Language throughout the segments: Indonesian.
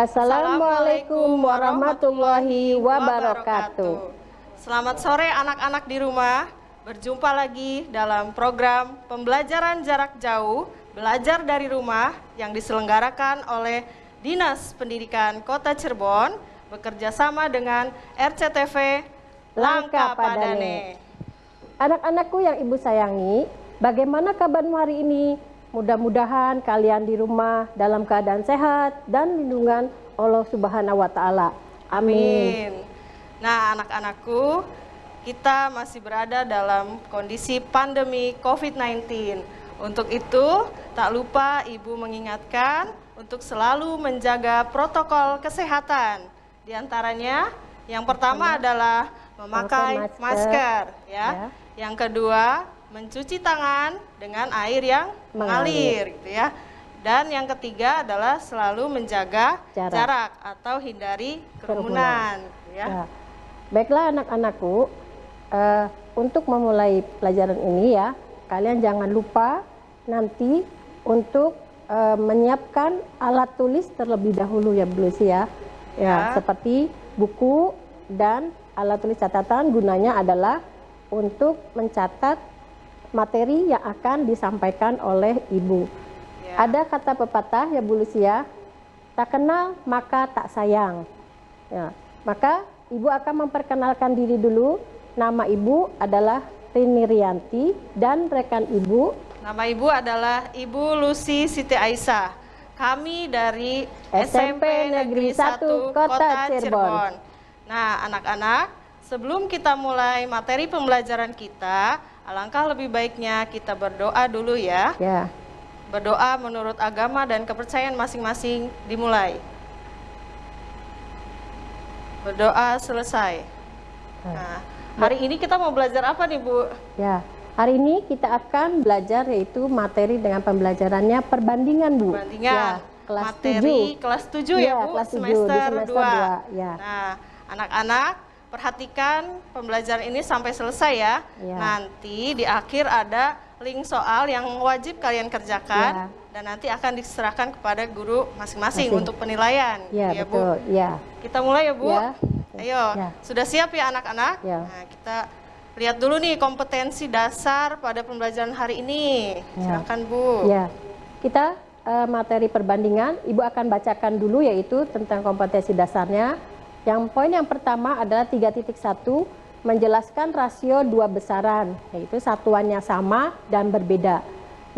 Assalamualaikum warahmatullahi wabarakatuh. Selamat sore anak-anak di rumah. Berjumpa lagi dalam program pembelajaran jarak jauh, belajar dari rumah yang diselenggarakan oleh Dinas Pendidikan Kota Cirebon bekerja sama dengan RCTV Langka Padane. Anak-anakku yang ibu sayangi, bagaimana kabarmu hari ini? Mudah-mudahan kalian di rumah dalam keadaan sehat dan lindungan Allah Subhanahu wa Ta'ala. Amin. Nah, anak-anakku, kita masih berada dalam kondisi pandemi COVID-19. Untuk itu, tak lupa Ibu mengingatkan untuk selalu menjaga protokol kesehatan. Di antaranya, yang pertama adalah memakai masker, ya. Yang kedua, mencuci tangan dengan air yang mengalir, gitu ya. Dan yang ketiga adalah selalu menjaga jarak atau hindari kerumunan, gitu ya. Baiklah anak-anakku, untuk memulai pelajaran ini ya, kalian jangan lupa nanti untuk menyiapkan alat tulis terlebih dahulu ya Bu Lucy ya. Seperti buku dan alat tulis catatan, gunanya adalah untuk mencatat materi yang akan disampaikan oleh Ibu. Ada kata pepatah ya Bu Lucia, tak kenal maka tak sayang. Maka Ibu akan memperkenalkan diri dulu. Nama Ibu adalah Rini Rianti dan rekan Ibu. Nama Ibu adalah Ibu Lucy Siti Aisyah. Kami dari SMP Negeri 1 Kota Cirebon. Nah, anak-anak, sebelum kita mulai materi pembelajaran kita, alangkah lebih baiknya kita berdoa dulu ya. Berdoa menurut agama dan kepercayaan masing-masing dimulai. Berdoa selesai. Nah, hari ini kita mau belajar apa nih Bu? Hari ini kita akan belajar yaitu materi dengan pembelajarannya perbandingan Bu. Perbandingan. Kelas materi 7. Kelas 7 ya Bu, kelas 7, semester 2. 2. Nah, anak-anak perhatikan pembelajaran ini sampai selesai ya. Nanti di akhir ada link soal yang wajib kalian kerjakan dan nanti akan diserahkan kepada guru masing-masing untuk penilaian. Betul. Bu. Kita mulai ya Bu. Ayo, sudah siap ya anak-anak? Nah, kita lihat dulu nih kompetensi dasar pada pembelajaran hari ini. Silakan Bu. Kita materi perbandingan, Ibu akan bacakan dulu yaitu tentang kompetensi dasarnya. Yang poin yang pertama adalah 3.1, menjelaskan rasio dua besaran, yaitu satuannya sama dan berbeda.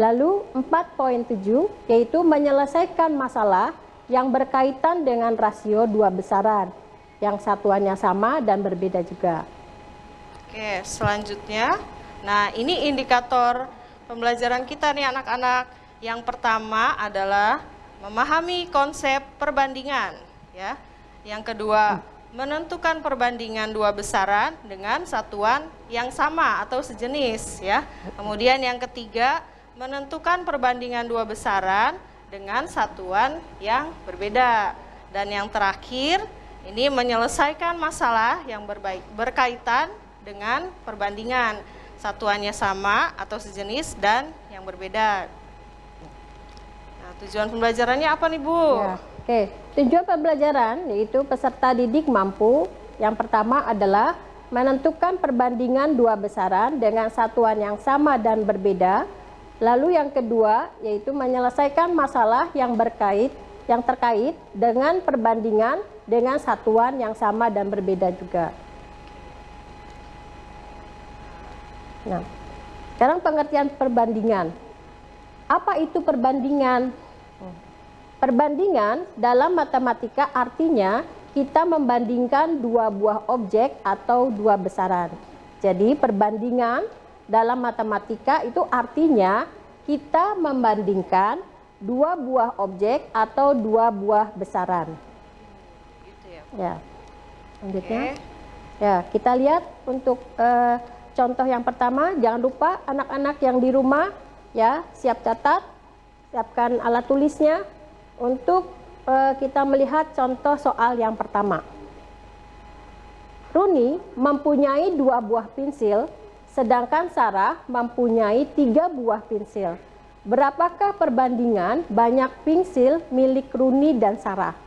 Lalu 4.7, yaitu menyelesaikan masalah yang berkaitan dengan rasio dua besaran, yang satuannya sama dan berbeda juga. Oke, selanjutnya, nah ini indikator pembelajaran kita nih anak-anak. Yang pertama adalah memahami konsep perbandingan, ya. Yang kedua, menentukan perbandingan dua besaran dengan satuan yang sama atau sejenis, ya. Kemudian yang ketiga, menentukan perbandingan dua besaran dengan satuan yang berbeda. Dan yang terakhir, ini menyelesaikan masalah yang berkaitan dengan perbandingan satuannya sama atau sejenis dan yang berbeda. Nah, tujuan pembelajarannya apa nih Bu? Tujuan pembelajaran yaitu peserta didik mampu. Yang pertama adalah menentukan perbandingan dua besaran dengan satuan yang sama dan berbeda. Lalu yang kedua yaitu menyelesaikan masalah yang terkait dengan perbandingan dengan satuan yang sama dan berbeda juga. Nah, sekarang pengertian perbandingan. Apa itu perbandingan? Perbandingan dalam matematika artinya kita membandingkan dua buah objek atau dua besaran. Jadi perbandingan dalam matematika itu artinya kita membandingkan dua buah objek atau dua buah besaran. Selanjutnya. Kita lihat untuk contoh yang pertama. Jangan lupa anak-anak yang di rumah siap catat, siapkan alat tulisnya. Untuk kita melihat contoh soal yang pertama. Runi mempunyai 2 buah pensil, sedangkan Sarah mempunyai 3 buah pensil. Berapakah perbandingan banyak pensil milik Runi dan Sarah?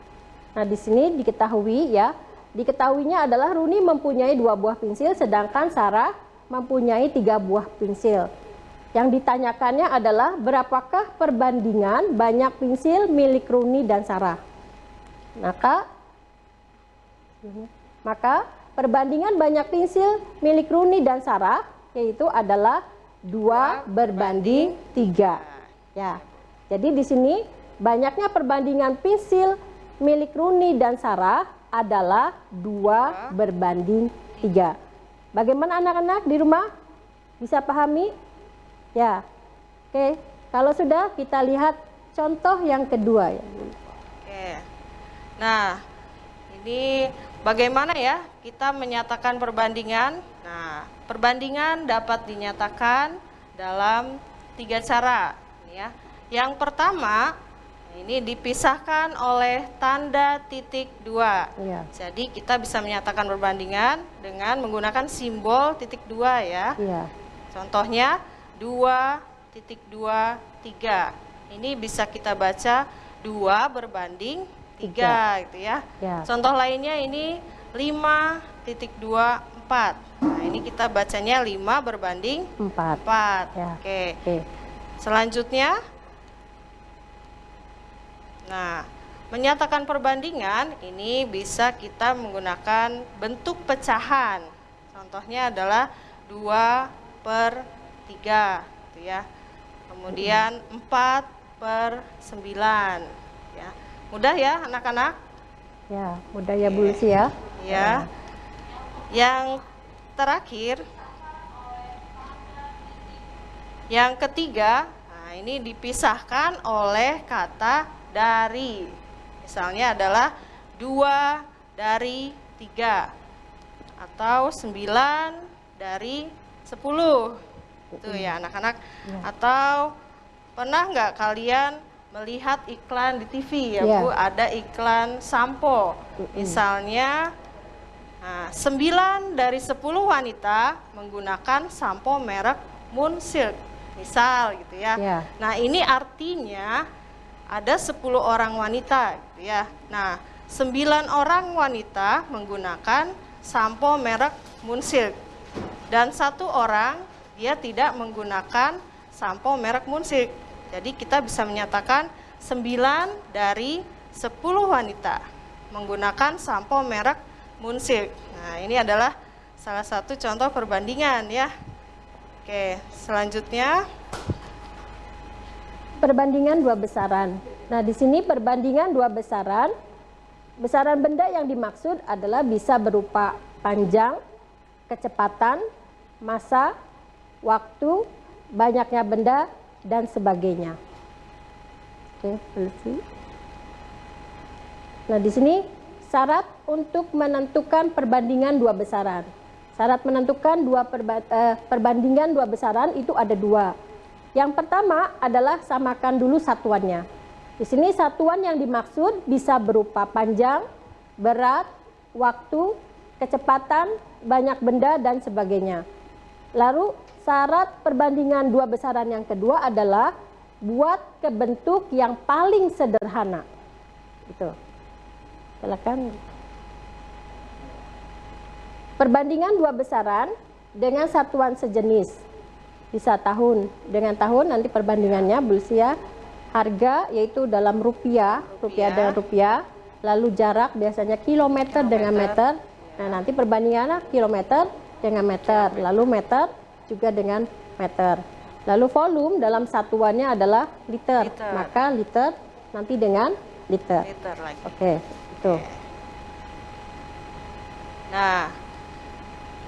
Nah, di sini diketahuinya adalah Runi mempunyai 2 buah pensil, sedangkan Sarah mempunyai 3 buah pensil. Yang ditanyakannya adalah berapakah perbandingan banyak pensil milik Runi dan Sarah. Maka perbandingan banyak pensil milik Runi dan Sarah yaitu adalah 2 berbanding 3. Ya. Jadi di sini banyaknya perbandingan pensil milik Runi dan Sarah adalah 2 berbanding 3. Bagaimana anak-anak di rumah? Bisa pahami? Ya. Oke, kalau sudah kita lihat contoh yang kedua ya. Oke. Nah, ini bagaimana ya kita menyatakan perbandingan? Nah, perbandingan dapat dinyatakan dalam 3 cara ya. Yang pertama, ini dipisahkan oleh tanda titik 2. Ya. Jadi kita bisa menyatakan perbandingan dengan menggunakan simbol titik 2 ya. Ya. Contohnya 2.23. Ini bisa kita baca 2 berbanding 3 gitu ya. Ya. Contoh lainnya ini 5.24. Nah, ini kita bacanya 5 berbanding 4. Ya. Oke. Oke. Selanjutnya, nah, menyatakan perbandingan ini bisa kita menggunakan bentuk pecahan. Contohnya adalah 2/3 gitu ya. Kemudian 4/9 ya. Mudah ya anak-anak? Ya, mudah ya Bu Lucy ya. Ya. Yang terakhir, yang ketiga, nah ini dipisahkan oleh kata dari. Misalnya adalah 2/3 atau 9/10. Itu ya anak-anak. Atau pernah nggak kalian melihat iklan di TV ya Bu, ada iklan sampo. Misalnya 9/10 wanita menggunakan sampo merek Moon Silk. Misal gitu ya. Nah, ini artinya ada 10 orang wanita gitu ya. Nah, 9 orang wanita menggunakan sampo merek Moon Silk. Dan 1 orang dia tidak menggunakan sampo merek Moon Silk. Jadi kita bisa menyatakan 9/10 wanita menggunakan sampo merek Moon Silk. Nah, ini adalah salah satu contoh perbandingan ya. Oke, selanjutnya perbandingan 2 besaran. Nah, di sini perbandingan 2 besaran. Besaran benda yang dimaksud adalah bisa berupa panjang, kecepatan, massa, waktu, banyaknya benda, dan sebagainya. Oke, selesai. Nah, di sini syarat untuk menentukan perbandingan 2 besaran. Syarat menentukan perbandingan 2 besaran itu ada 2. Yang pertama adalah samakan dulu satuannya. Di sini satuan yang dimaksud bisa berupa panjang, berat, waktu, kecepatan, banyak benda, dan sebagainya. Lalu syarat perbandingan 2 besaran yang kedua adalah buat ke bentuk yang paling sederhana. Itu. Silakan. Perbandingan 2 besaran dengan satuan sejenis. Bisa tahun. Dengan tahun nanti perbandingannya Bulsia. Harga yaitu dalam rupiah dengan rupiah. Lalu jarak biasanya kilometer dengan meter. Nah, nanti perbandingannya kilometer dengan meter. Lalu meter juga dengan meter. Lalu volume dalam satuannya adalah liter. Maka liter nanti dengan liter. Liter lagi. Oke, itu. Nah,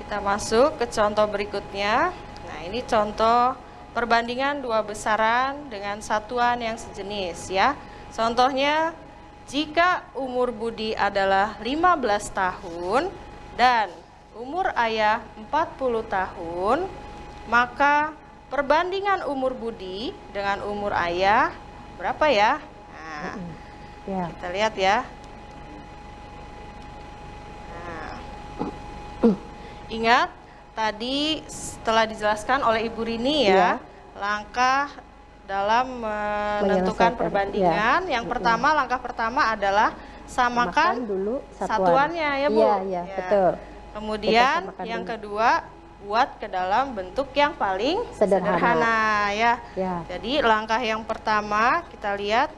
kita masuk ke contoh berikutnya. Nah, ini contoh perbandingan 2 besaran dengan satuan yang sejenis ya. Contohnya, jika umur Budi adalah 15 tahun dan umur ayah 40 tahun, maka perbandingan umur Budi dengan umur ayah berapa ya? Nah, kita lihat ya. Nah, ingat tadi setelah dijelaskan oleh Ibu Rini ya, langkah dalam menentukan perbandingan. Yang pertama, langkah pertama adalah samakan dulu satuannya ya Bu. Iya, iya, Ya. betul. Kemudian Kita samakan yang dulu. kedua, buat ke dalam bentuk yang paling Sederhana. sederhana ya. Ya. Jadi langkah yang pertama kita lihat,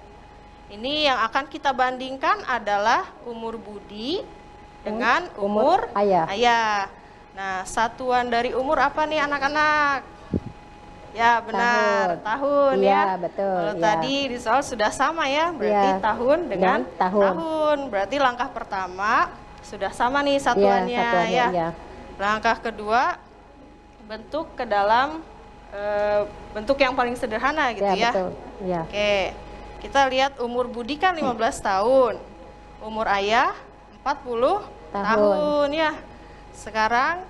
ini yang akan kita bandingkan adalah umur Budi dengan umur Ayah. Nah, satuan dari umur apa nih anak-anak? Ya benar, tahun Iya, ya. betul. Kalau Ya. tadi di soal sudah sama ya, berarti Ya. tahun dengan tahun. tahun. Berarti langkah pertama sudah sama nih satuannya, satuannya, ya. iya. Langkah kedua, bentuk ke dalam bentuk yang paling sederhana gitu ya. Betul. Ya. Oke, kita lihat umur Budi kan 15 tahun, umur Ayah 40 tahun ya. Sekarang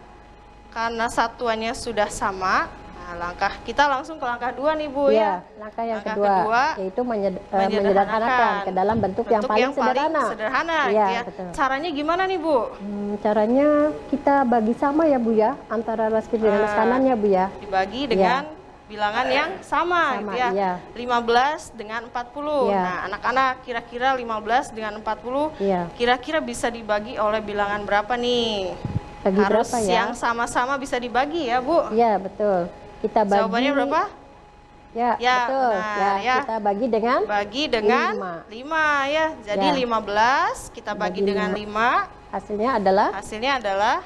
karena satuannya sudah sama, nah kita langsung ke langkah 2 nih Bu ya. Langkah yang kedua yaitu menyederhanakan ke dalam bentuk yang paling sederhana. Gitu ya. Betul. Caranya gimana nih Bu? Caranya kita bagi sama ya Bu ya, antara ras kiri dan ras kanan ya Bu ya. Dibagi dengan bilangan yang sama gitu ya. Iya. 15 dengan 40. Iya. Nah, anak-anak kira-kira 15 dengan 40 kira-kira bisa dibagi oleh bilangan berapa nih? Harus berapa ya? Yang sama-sama bisa dibagi ya, Bu? Iya, betul. Kita bagi. Jawabannya berapa? Ya, betul. Benar, ya. Kita bagi dengan 5 ya. Jadi 15 kita bagi dengan 5. Hasilnya adalah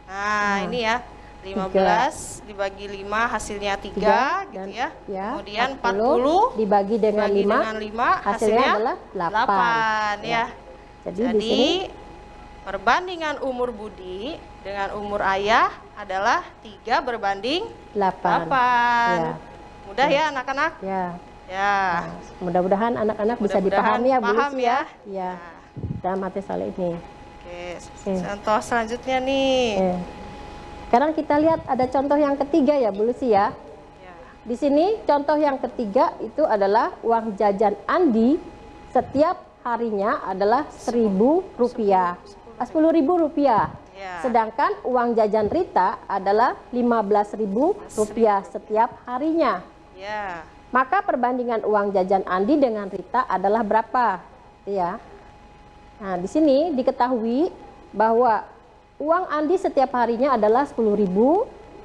Nah, ini ya. 15 dibagi 5 hasilnya 3 gitu ya. Kemudian 40 dibagi dengan 5 hasilnya adalah 8 ya. Jadi di sini perbandingan umur Budi dengan umur Ayah adalah 3 berbanding 8. Mudah ya anak-anak? Ya. Ya. Mudah-mudahan anak-anak bisa dipahami ya Bu Lucy ya. Ya. Dalam materi ini. Oke, contoh selanjutnya nih. Sekarang kita lihat ada contoh yang ketiga ya Bu Lucy ya. Di sini contoh yang ketiga itu adalah uang jajan Andi setiap harinya adalah Rp1.000, Rp10.000. Sedangkan uang jajan Rita adalah Rp15.000 setiap harinya. Maka perbandingan uang jajan Andi dengan Rita adalah berapa? Ya. Nah, di sini diketahui bahwa uang Andi setiap harinya adalah Rp10.000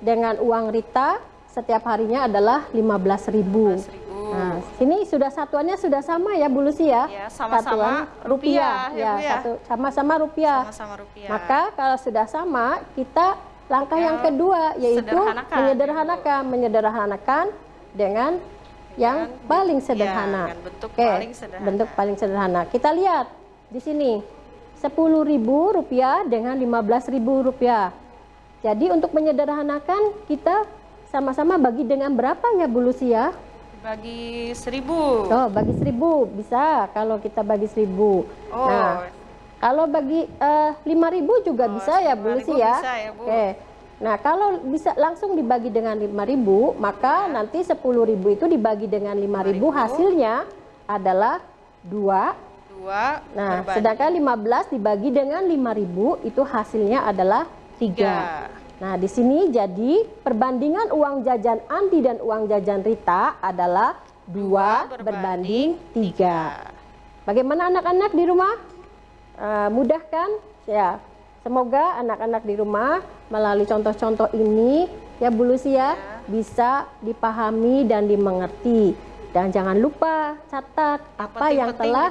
dengan uang Rita setiap harinya adalah Rp15.000. Nah, sini satuannya sudah sama ya Bu Lucy ya. Sama-sama rupiah ya. Sama-sama rupiah. Maka kalau sudah sama, kita langkah yang kedua yaitu menyederhanakan dengan yang paling sederhana. Bentuk paling sederhana. Kita lihat di sini Rp10.000 dengan Rp15.000. Jadi untuk menyederhanakan kita sama-sama bagi dengan berapa ya Bu Lucy ya? Bagi 1.000. Oh, bagi 1.000 bisa kalau kita bagi 1.000. Nah, kalau bagi 5.000 juga bisa ya Bu Lucy ya. Bisa ya, Bu. Oke. Nah, kalau bisa langsung dibagi dengan 5.000, maka nanti 10.000 itu dibagi dengan 5.000 hasilnya adalah 2. Nah, sedangkan 15 dibagi dengan 5.000 itu hasilnya adalah 3. Nah, di sini jadi perbandingan uang jajan Andi dan uang jajan Rita adalah 2 berbanding 3. Bagaimana anak-anak di rumah? Mudah kan? Ya. Semoga anak-anak di rumah melalui contoh-contoh ini ya Bu Lucy ya bisa dipahami dan dimengerti. Dan jangan lupa catat apa yang telah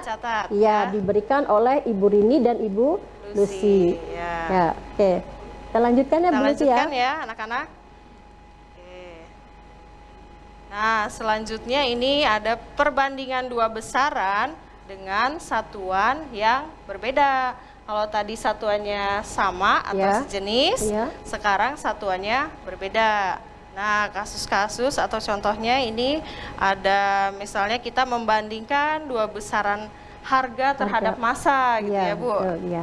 diberikan oleh Ibu Rini dan Ibu Lucy. Ya, oke. Kita lanjutkan ya Bu Lucy ya. Anak-anak. Nah, selanjutnya ini ada perbandingan 2 besaran dengan satuan yang berbeda. Kalau tadi satuannya sama atau sejenis, sekarang satuannya berbeda. Nah, kasus-kasus atau contohnya ini ada misalnya kita membandingkan 2 besaran harga terhadap massa gitu ya Bu.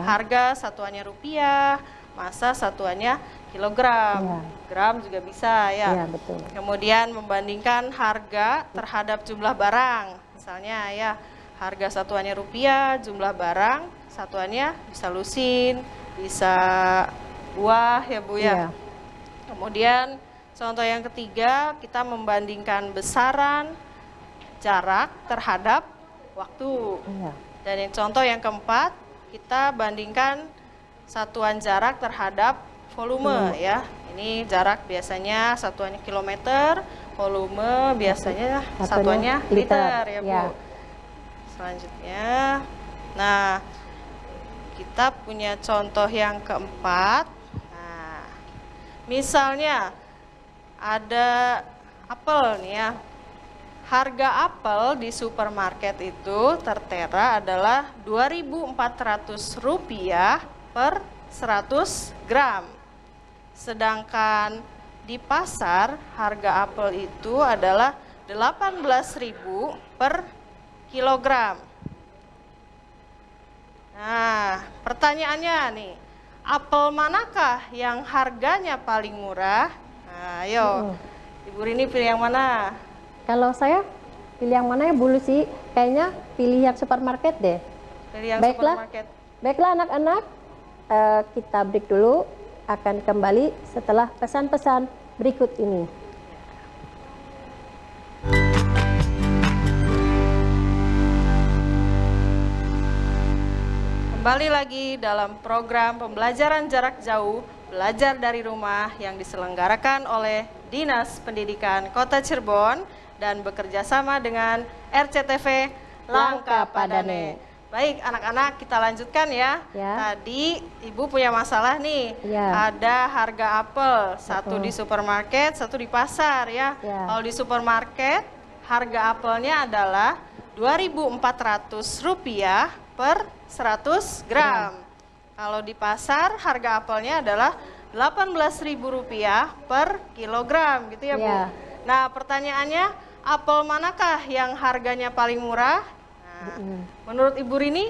Harga satuannya rupiah, massa satuannya kilogram, gram juga bisa ya. Kemudian membandingkan harga terhadap jumlah barang, misalnya ya harga satuannya rupiah, jumlah barang satuannya bisa lusin, bisa buah ya Bu ya. Kemudian contoh yang ketiga kita membandingkan besaran jarak terhadap waktu. Iya. Dan yang contoh yang keempat, kita bandingkan satuan jarak terhadap volume ya. Ini jarak biasanya satuannya kilometer, volume biasanya satuannya liter ya Bu. Ya. Selanjutnya, nah kita punya contoh yang keempat. Nah, misalnya ada apel nih ya. Harga apel di supermarket itu tertera adalah Rp2.400 per 100 gram. Sedangkan di pasar harga apel itu adalah 18.000 per kilogram. Nah, pertanyaannya nih, apel manakah yang harganya paling murah? Nah, ayo, Ibu Rini pilih yang mana? Kalau saya pilih yang mana ya Bu Lucy? Kayaknya pilih yang supermarket deh. Pilih yang Baiklah. supermarket. Baiklah anak-anak, kita break dulu, akan kembali setelah pesan-pesan berikut ini. Kembali lagi dalam program pembelajaran jarak jauh, belajar dari rumah yang diselenggarakan oleh Dinas Pendidikan Kota Cirebon dan bekerja sama dengan RCTV Langka Padane. Baik anak-anak, kita lanjutkan ya. Tadi Ibu punya masalah nih, ada harga apel, satu di supermarket, satu di pasar ya. Kalau di supermarket, harga apelnya adalah Rp2.400 per 100 gram. Kalau di pasar, harga apelnya adalah Rp18.000 per kilogram gitu ya Bu. Nah pertanyaannya, apel manakah yang harganya paling murah? Nah, menurut Ibu Rini,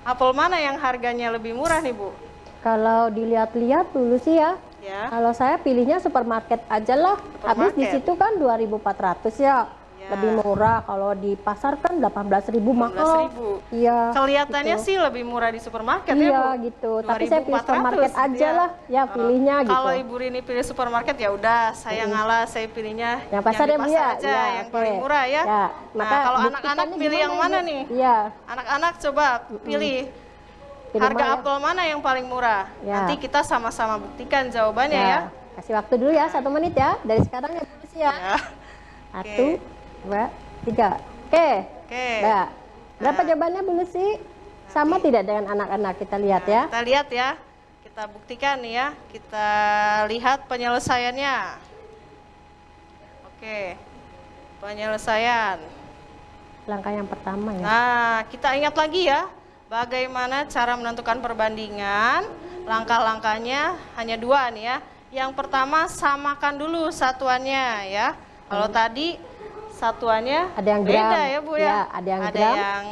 apel mana yang harganya lebih murah nih Bu? Kalau dilihat-lihat dulu sih ya, kalau saya pilihnya supermarket aja lah. Habis di situ kan 2.400 ya, lebih murah. Kalau di pasar kan 18.000 mahal. Iya. Kelihatannya gitu sih lebih murah di supermarket ya Bu? Iya gitu, tapi saya pilih supermarket aja lah, ya pilihnya gitu. Kalau Ibu Rini pilih supermarket ya udah, saya ngalah, saya pilihnya yang pasar, yang di pasar aja, yang paling murah ya. Nah kalau anak-anak pilih yang mana nih? Iya. Anak-anak coba pilih harga apel mana yang paling murah. Nanti kita sama-sama buktikan jawabannya ya. Kasih waktu dulu ya, 1 menit ya, dari sekarang ya Bu Lucy ya. 1, 2, 3. Oke. Nah, berapa jawabannya Bu Lucy? Sama tidak dengan anak-anak? Kita lihat ya. Kita lihat ya. Kita buktikan nih ya. Kita lihat penyelesaiannya. Oke. Penyelesaian. Langkah yang pertama ya. Nah, kita ingat lagi ya. Bagaimana cara menentukan perbandingan. Langkah-langkahnya hanya 2 nih ya. Yang pertama, samakan dulu satuannya ya. Kalau tadi satuannya ada yang beda gram, ya Bu ya. Ada yang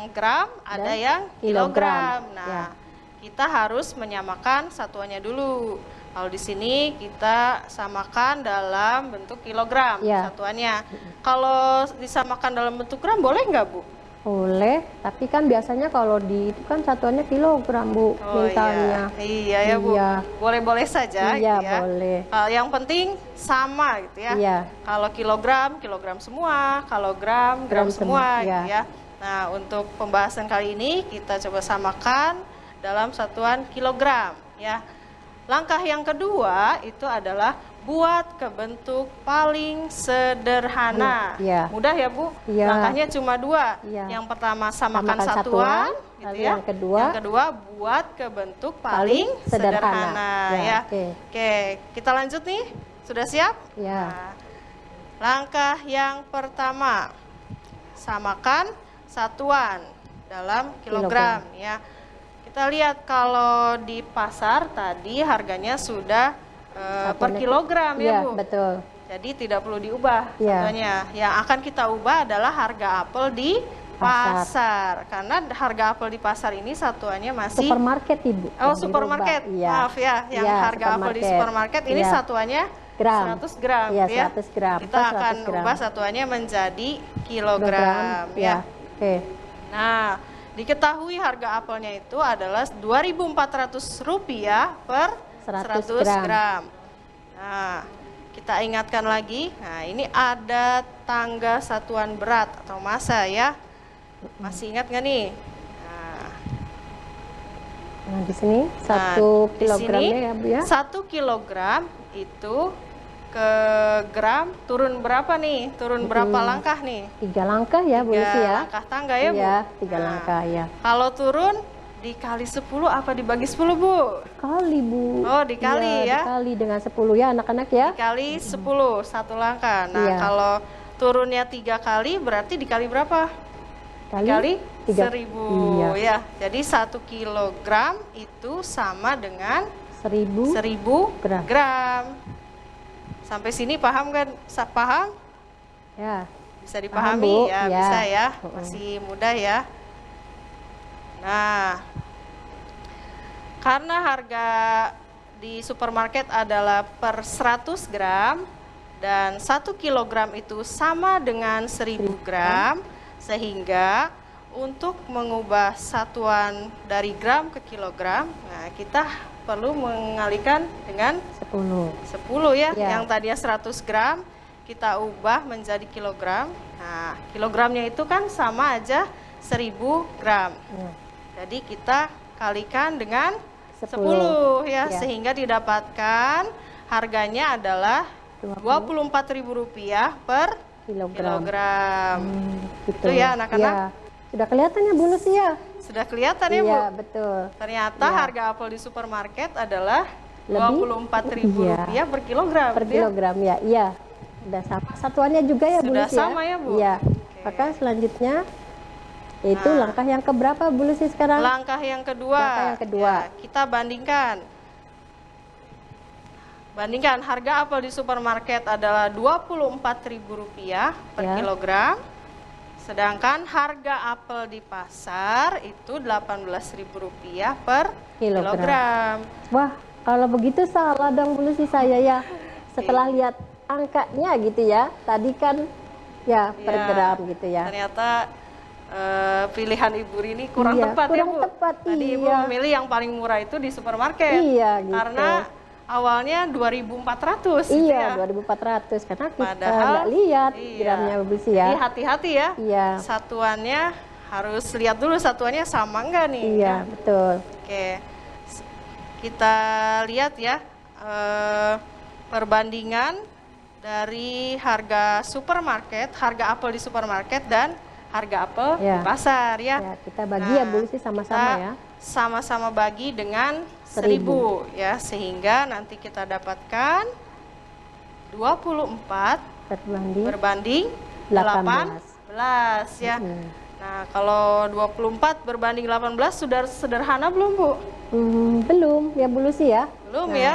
gram, ada yang kilogram. Nah, ya. kita harus menyamakan satuannya dulu. Kalau di sini kita samakan dalam bentuk kilogram satuannya. Kalau disamakan dalam bentuk gram boleh nggak Bu? Boleh, tapi kan biasanya kalau di itu kan satuannya kilogram Bu, mintanya. Iya ya Bu. Boleh-boleh saja iya, gitu ya. Boleh. Yang penting sama gitu ya. Iya. Kalau kilogram semua, kalau gram semua gitu ya. Nah, untuk pembahasan kali ini kita coba samakan dalam satuan kilogram ya. Langkah yang kedua itu adalah buat ke bentuk paling sederhana. Mudah ya Bu? Langkahnya cuma 2. Yang pertama samakan satuan gitu ya. Yang kedua buat ke bentuk paling sederhana ya. Oke, kita lanjut nih. Sudah siap? Nah, langkah yang pertama, samakan satuan dalam kilogram ya. Kita lihat kalau di pasar tadi harganya sudah per kilogram ya Bu. Betul. Jadi tidak perlu diubah satuannya. Yang akan kita ubah adalah harga apel di pasar. Karena harga apel di pasar ini satuannya masih supermarket Ibu. Oh, supermarket. Maaf ya, yang harga apel di supermarket ini satuannya 100 gram ya. 100 gram. Kita akan ubah satuannya menjadi kilogram ya. Oke. Nah, diketahui harga apelnya itu adalah Rp2.400 per 100 gram. Nah, kita ingatkan lagi. Nah, ini ada tangga satuan berat atau massa ya. Masih ingat nggak nih? Nah, di sini Nah, 1 di sini kilogramnya ya Bu ya. 1 kilogram itu ke gram turun berapa nih? Turun berapa langkah nih? 3 langkah ya Bu Lucy ya. Langkah tangga ya Bu? Iya, 3 Nah, langkah ya. Kalau turun dikali 10 apa dibagi 10 Bu? Kali Bu. Oh, dikali ya. Dikali dengan 10 ya anak-anak ya. Dikali 10, 1 langkah. Nah, Iya. kalau turunnya 3 kali berarti dikali berapa? Dikali 1000 Iya. ya. Jadi 1 kilogram itu sama dengan 1000 gram. Sampai sini paham kan? Paham? ya. Bisa Paham, dipahami Bu. ya, Ya. bisa ya. Masih mudah ya. Nah, karena harga di supermarket adalah per 100 gram dan 1 kilogram itu sama dengan 1000 gram, sehingga untuk mengubah satuan dari gram ke kilogram, nah kita perlu mengalihkan dengan 10 ya. Ya. Yang tadinya 100 gram kita ubah menjadi kilogram. Nah, kilogramnya itu kan sama aja 1000 gram. Ya. Jadi kita kalikan dengan 10 ya, Ya. sehingga didapatkan harganya adalah Rp20.000 per kilogram. Gitu. Itu ya anak-anak? Ya. Sudah kelihatan ya Bu Lucy ya? Sudah kelihatan ya Bu? Iya, betul. Ternyata Ya. harga apel di supermarket adalah Lebih? Rp24.000 per kilogram. Per gitu ya? kilogram ya. Iya. Sudah sama. Satuannya juga ya Bu Sudah Lucy ya? sama ya, Bu? Iya. Oke. Maka selanjutnya itu Nah. langkah yang keberapa Bu Lucy sekarang? Langkah yang kedua. Langkah yang kedua. Ya, kita bandingkan. Bandingkan harga apel di supermarket adalah Rp24.000 per Ya. kilogram. Sedangkan harga apel di pasar itu Rp18.000 per kilogram. Wah, kalau begitu salah dong Bu Lucy saya ya. Setelah lihat angkanya gitu ya. Tadi kan ya per Ya, gram gitu ya. Ternyata pilihan Ibu Rini kurang Iya, tepat kurang ya Bu. tepat, Tadi Ibu iya. memilih yang paling murah itu di supermarket. Iya, gitu. Karena awalnya 2.400 gitu Iya, ya. 2.400 karena kita Padahal, nggak lihat iya. gramnya Bu Lucy ya. Jadi hati-hati ya. Iya. Satuannya harus lihat dulu satuannya sama enggak nih. Iya, ya. betul. Oke. Kita lihat ya perbandingan dari harga supermarket, harga apel di supermarket dan harga apel Ya. di pasar ya. Ya, kita bagi ya Bu Lucy sama-sama kita ya. Sama-sama bagi dengan 1000 ya, sehingga nanti kita dapatkan 24 berbanding 18 ya. Nah, kalau 24 berbanding 18 sudah sederhana belum Bu? Belum ya Bu Lucy ya. Belum Nah, ya?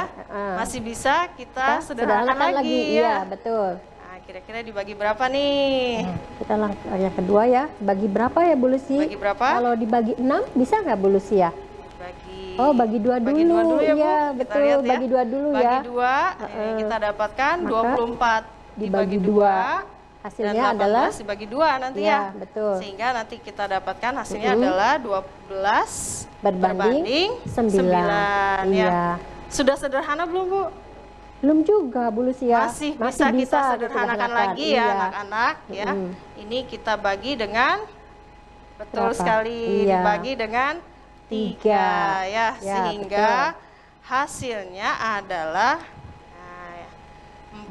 Masih bisa kita sederhanakan lagi Iya, ya. betul. Nah, kira-kira dibagi berapa nih? Kita langkah yang kedua ya. Bagi berapa ya Bu Lucy? Bagi berapa? Kalau dibagi 6 bisa nggak Bu Lucy ya? Bagi Oh, bagi dua dulu. Bagi dua dulu ya, Bu. Iya, Kita betul. lihat ya. Bagi dua dulu ya. Bagi 2, ini kita dapatkan Maka 24 dibagi dibagi dua, 2 hasilnya dan 18 adalah dibagi 2 nanti Iya, ya. betul. Sehingga nanti kita dapatkan hasilnya adalah 12 berbanding 9. ya. Iya. Sudah sederhana belum Bu? Belum juga Bu Lucy ya. Masih bisa kita sederhanakan lagi ya Iya. anak-anak ya. Ini kita bagi dengan betul Berapa? sekali Iya. dibagi dengan 3 ya, Ya, sehingga betul. hasilnya adalah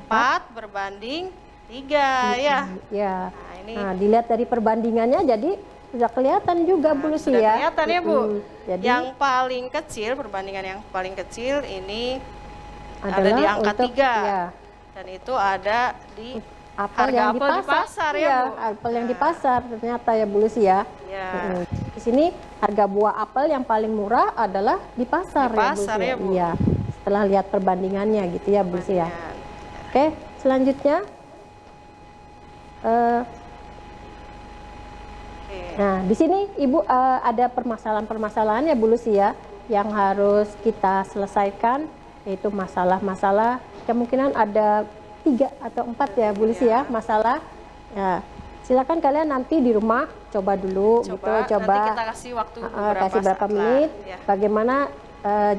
4 berbanding 3 ya. Ya. Nah, ini Nah, dilihat dari perbandingannya jadi sudah kelihatan juga Bu Lucy sudah ya. kelihatan ya Bu. Jadi Yang paling kecil, perbandingan yang paling kecil ini ada adalah di angka untuk 3. ya, Dan itu ada di apel harga yang apel di pasar ya, Iya, Bu. apel yang di pasar ternyata ya Bu Lucy ya. Ya. Di sini harga buah apel yang paling murah adalah di pasar, Di pasar ya, Bu. Iya. Setelah lihat perbandingannya gitu ya Bu Lucy ya. Perbandingan. Oke, selanjutnya Oke. nah di sini Ibu ada permasalahan-permasalahan ya Bu Lucy ya yang harus kita selesaikan, yaitu masalah-masalah kemungkinan ada 3 atau 4 ya Bu Lucy ya masalah. Ya, silakan kalian nanti di rumah coba dulu gitu, Nanti kita kasih waktu kasih berapa saat menit lah, ya. bagaimana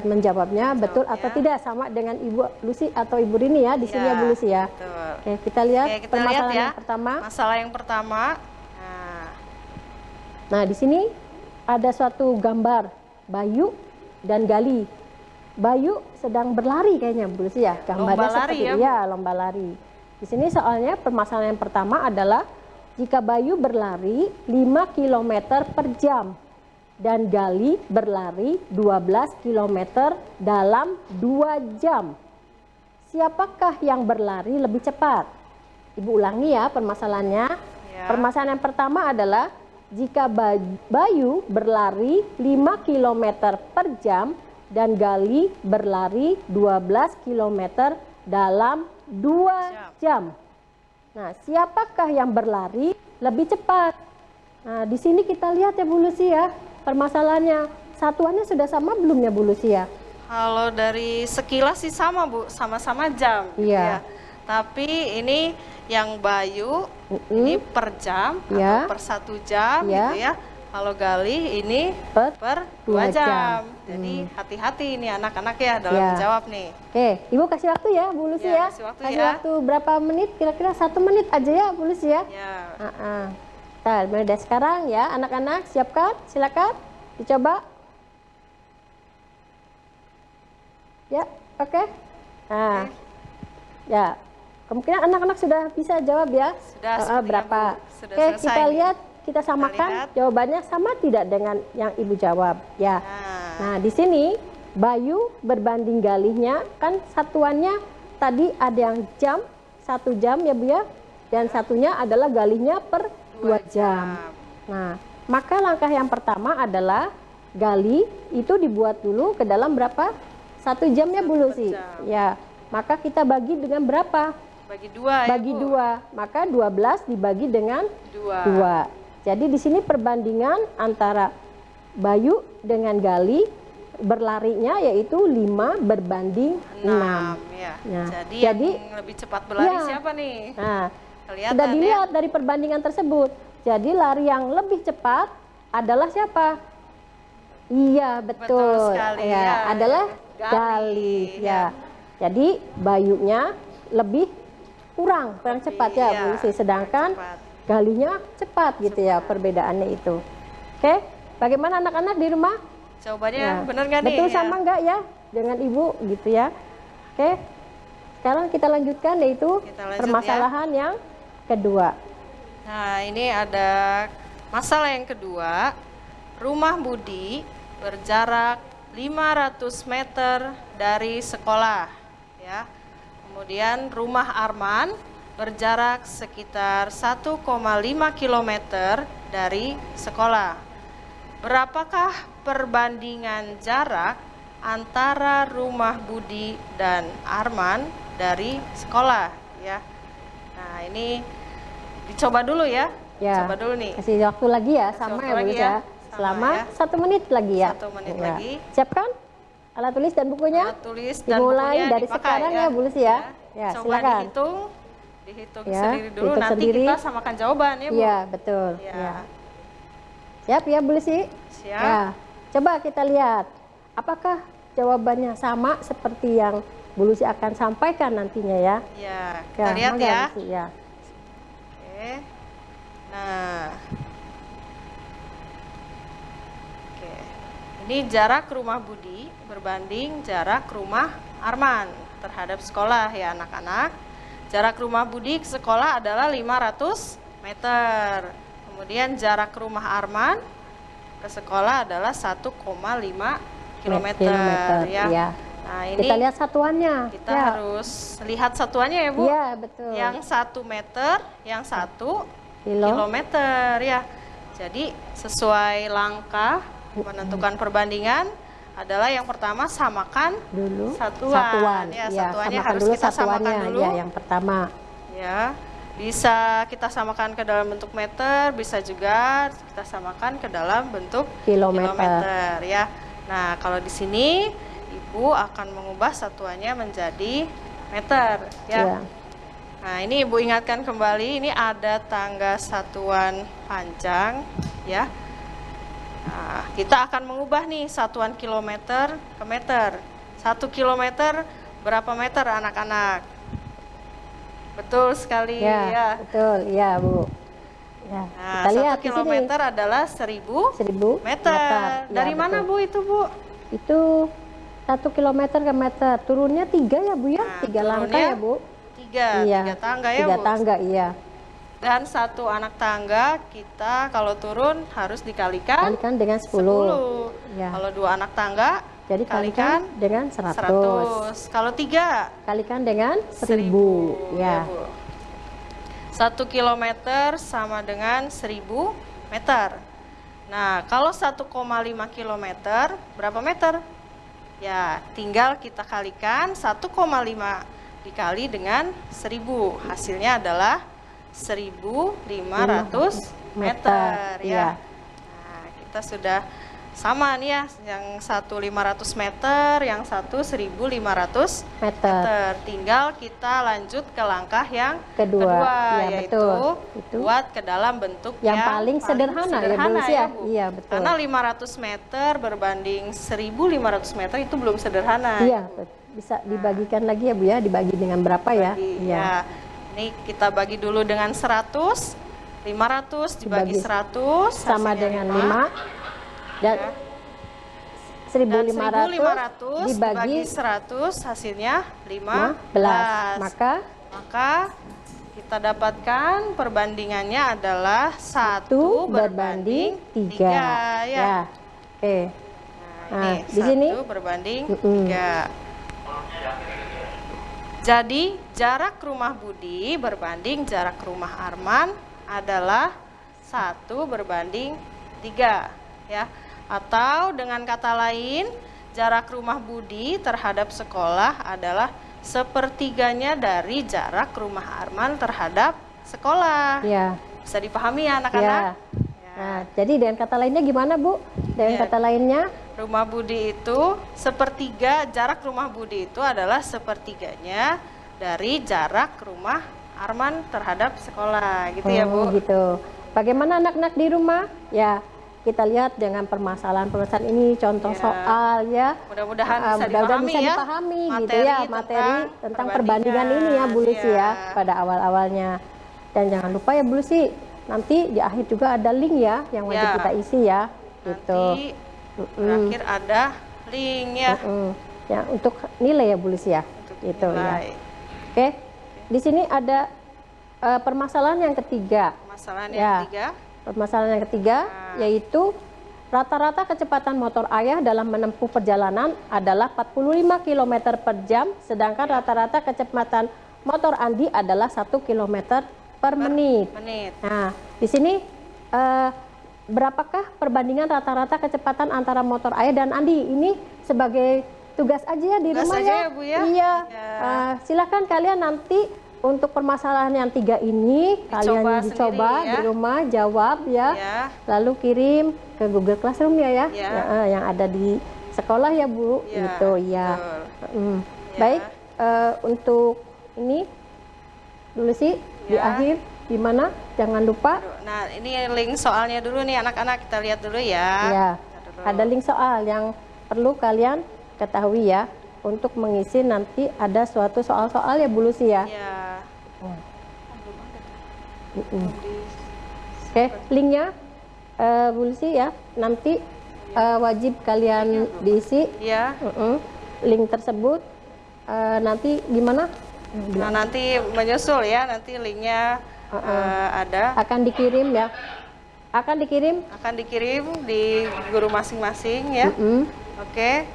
menjawabnya betul atau tidak sama dengan Ibu Lucy atau Ibu Rini ya di sini ya Bu Lucy ya. Betul. Oke, kita lihat Oke, kita lihat permasalahan ya. yang pertama. Masalah yang pertama. Nah, Nah, di sini ada suatu gambar Bayu dan Gali. Bayu sedang berlari kayaknya, Bu Lucy ya. Gambarnya Lomba lari seperti ya, Bu? iya, lomba lari. Di sini soalnya permasalahan yang pertama adalah jika Bayu berlari 5 km per jam dan Gali berlari 12 km dalam 2 jam. Siapakah yang berlari lebih cepat? Ibu ulangi ya permasalahannya. Ya. Permasalahan yang pertama adalah jika Bayu berlari 5 km per jam dan Gali berlari 12 km dalam 2 jam. Nah, siapakah yang berlari lebih cepat? Nah, di sini kita lihat ya Bu Lucy ya, permasalahannya. Satuannya sudah sama belum ya Bu Lucy ya? Kalau dari sekilas sih sama, Bu, sama-sama jam. gitu Iya. ya. Tapi ini yang Bayu ini per jam Ya. atau per 1 jam Ya. gitu ya. Kalau Gali ini per 2 2 jam. jam. Jadi hati-hati ini anak-anak ya dalam Ya. menjawab nih. Oke, Ibu kasih waktu ya Bu Lucy Ya, ya. kasih waktu Kasih ya. waktu berapa menit? Kira-kira 1 menit aja ya Bu Lucy ya. Ya. Nah, mulai dari sekarang ya anak-anak siapkan, silakan dicoba. Ya, oke. Nah, ya, kemungkinan anak-anak sudah bisa jawab ya. Sudah, sepertinya, berapa? Bu. Sudah Oke, selesai kita nih. lihat, kita samakan lihat. jawabannya sama tidak dengan yang Ibu jawab. Ya. Nah, Nah, di sini Bayu berbanding Galihnya kan satuannya tadi ada yang jam, 1 jam ya Bu ya. Dan satunya adalah Galihnya per 2 jam. Nah, maka langkah yang pertama adalah Gali itu dibuat dulu ke dalam berapa? 1 jam ya Bu Lucy. jam. Ya, maka kita bagi dengan berapa? bagi 2 ya, Bagi Bu. 2, maka 12 dibagi dengan 2. Jadi di sini perbandingan antara Bayu dengan Gali berlarinya yaitu 5 berbanding 6. 6 ya. Nah, jadi jadi- yang lebih cepat berlari Ya. siapa nih? Nah, Kelihatan sudah ya. dilihat dari perbandingan tersebut. Jadi lari yang lebih cepat adalah siapa? Iya, betul. Betul sekali, Ya, ya. adalah Gali, Gali. ya. Ya. Jadi Bayunya lebih kurang cepat ya, iya, Bu Lucy. Sedangkan cepat. Galinya cepat gitu ya, perbedaannya itu. Oke, bagaimana anak-anak di rumah? Jawabannya Ya. benar nggak nih? Betul Ya. sama nggak ya dengan Ibu gitu ya? Oke, sekarang kita lanjutkan yaitu Kita lanjut, permasalahan yang kedua. Nah, ini ada masalah yang kedua. Rumah Budi berjarak 500 meter dari sekolah, ya. Kemudian rumah Arman berjarak sekitar 1,5 km dari sekolah. Berapakah perbandingan jarak antara rumah Budi dan Arman dari sekolah, ya? Nah, ini dicoba dulu ya. Ya. Coba dulu nih. Kasih waktu lagi ya, Kasih sama waktu ya Bu lagi Lucy ya. ya. Sama Selama ya. 1 menit lagi ya. 1 menit Ya. lagi. Siapkan alat tulis dan bukunya. Alat tulis dan Dimulai bukunya dari dipakai sekarang ya Bu Lucy ya. Ya, Coba silakan. dihitung Ya, sendiri dulu. hitung Nanti sendiri. kita samakan jawaban ya Bu. Iya, betul. Ya. Ya. Siap ya Bu Lucy? Siap. Ya. Coba kita lihat apakah jawabannya sama seperti yang Bu Lucy akan sampaikan nantinya ya. Ya, kita lihat mangga, ya. Bu Lucy, ya. Oke. Nah. Oke. Ini jarak rumah Budi berbanding jarak rumah Arman terhadap sekolah ya anak-anak. Jarak rumah Budi ke sekolah adalah 500 meter. Kemudian jarak rumah Arman ke sekolah adalah 1,5 kilometer ya. Iya. Nah, ini Kita lihat satuannya. kita Ya. harus lihat satuannya ya, Bu. Iya, betul. Yang 1 meter, yang 1 Kilo. kilometer ya. Jadi sesuai langkah menentukan perbandingan adalah yang pertama samakan Dulu satuan. Ya, Iya, satuannya samakan harus dulu kita samakan satuannya. dulu. Ya, yang pertama. Ya. Bisa kita samakan ke dalam bentuk meter, bisa juga kita samakan ke dalam bentuk Kilometer. ya. Nah, kalau di sini Ibu akan mengubah satuannya menjadi meter ya. Iya. Nah, ini Ibu ingatkan kembali, ini ada tangga satuan panjang ya. Nah, kita akan mengubah nih satuan kilometer ke meter. 1 kilometer berapa meter anak-anak? Betul sekali Ya, ya. betul. Iya, Bu. Ya, Nah, kita lihat 1 di sini. kilometer adalah 1000 1000 meter. Ya, Dari mana betul. Bu itu Bu? Itu 1 kilometer ke meter. Turunnya 3 ya Bu ya? Nah, 3 langkah turunnya ya Bu? 3 tangga ya 3 Bu? tangga, iya. Dan 1 anak tangga kita kalau turun harus dikalikan Kalikan dengan 10. 10. Ya. Kalau 2 anak tangga Jadi kalikan dengan 100. 100. Kalau 3 Kalikan dengan 1000. Ya. Bu. 1 kilometer sama dengan 1000 meter. Nah, kalau 1,5 kilometer berapa meter? Ya, tinggal kita kalikan 1,5 dikali dengan 1000. Hasilnya adalah 1500 meter ya. Nah, kita sudah sama nih ya, yang satu 500 meter, yang satu 1500 meter. Tinggal kita lanjut ke langkah yang kedua Ya, yaitu betul. buat ke dalam bentuk yang paling sederhana ya Bu ya. Bu. Iya, betul. Karena 500 meter berbanding 1500 meter itu belum sederhana. Iya, bisa dibagikan lagi ya Bu ya, dibagi dengan berapa ya? Iya. Ini kita bagi dulu dengan 100, 500 dibagi 100 sama dengan 5 dan ya. 1500 dibagi 100 hasilnya 15. Maka kita dapatkan perbandingannya adalah 1 berbanding 3 ya. Oke. Nah, di sini 1 berbanding 3. Jadi jarak rumah Budi berbanding jarak rumah Arman adalah 1 berbanding 3 ya. Atau dengan kata lain, jarak rumah Budi terhadap sekolah adalah sepertiganya dari jarak rumah Arman terhadap sekolah. Ya. Bisa dipahami ya anak-anak? Ya. Nah, jadi dengan kata lainnya gimana Bu? Dengan kata lainnya? Rumah Budi itu sepertiga, jarak rumah Budi itu adalah sepertiganya dari jarak rumah Arman terhadap sekolah. Gitu ya Bu? Gitu. Bagaimana anak-anak di rumah? Ya. Kita lihat dengan permasalahan-permasalahan ini contoh soal ya. Mudah-mudahan bisa dipahami gitu ya, materi tentang perbandingan ini ya Bu Lucy ya pada awal-awalnya. Dan jangan lupa ya Bu Lucy, nanti di akhir juga ada link ya yang wajib kita isi ya. Gitu. Terakhir ada link ya. Ya untuk nilai ya Bu Lucy ya. Gitu ya. Oke. Di sini ada permasalahan yang ketiga. Permasalahan yang ketiga yaitu rata-rata kecepatan motor ayah dalam menempuh perjalanan adalah 45 km per jam, sedangkan rata-rata kecepatan motor Andi adalah 1 km per menit. Nah, di sini berapakah perbandingan rata-rata kecepatan antara motor ayah dan Andi? Ini sebagai tugas aja ya di rumah ya. Bu, ya. Iya. Silakan kalian nanti untuk permasalahan yang 3 ini kalian dicoba di rumah, jawab ya. Lalu kirim ke Google Classroom ya. Yang ada di sekolah ya Bu. Gitu ya. Baik, untuk ini dulu sih di akhir gimana? Jangan lupa. Nah, ini link soalnya dulu nih anak-anak, kita lihat dulu ya. Ya. Ada link soal yang perlu kalian ketahui ya. Untuk mengisi nanti ada suatu soal-soal ya Bu Lucy ya. Oke, linknya Bu Lucy ya. Nanti wajib kalian diisi. Link tersebut nanti gimana? Nah, nanti menyusul ya. Nanti linknya ada. Akan dikirim ya. Akan dikirim di guru masing-masing ya. Oke.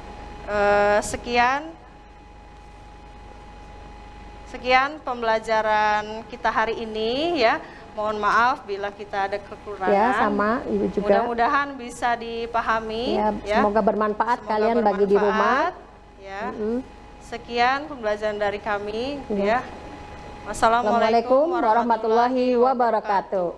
Sekian pembelajaran kita hari ini ya. Mohon maaf bila kita ada kekurangan. Ya, sama Ibu juga. Mudah-mudahan bisa dipahami ya. Semoga bermanfaat kalian bagi di rumah. Ya. Sekian pembelajaran dari kami ya. Wassalamualaikum warahmatullahi wabarakatuh.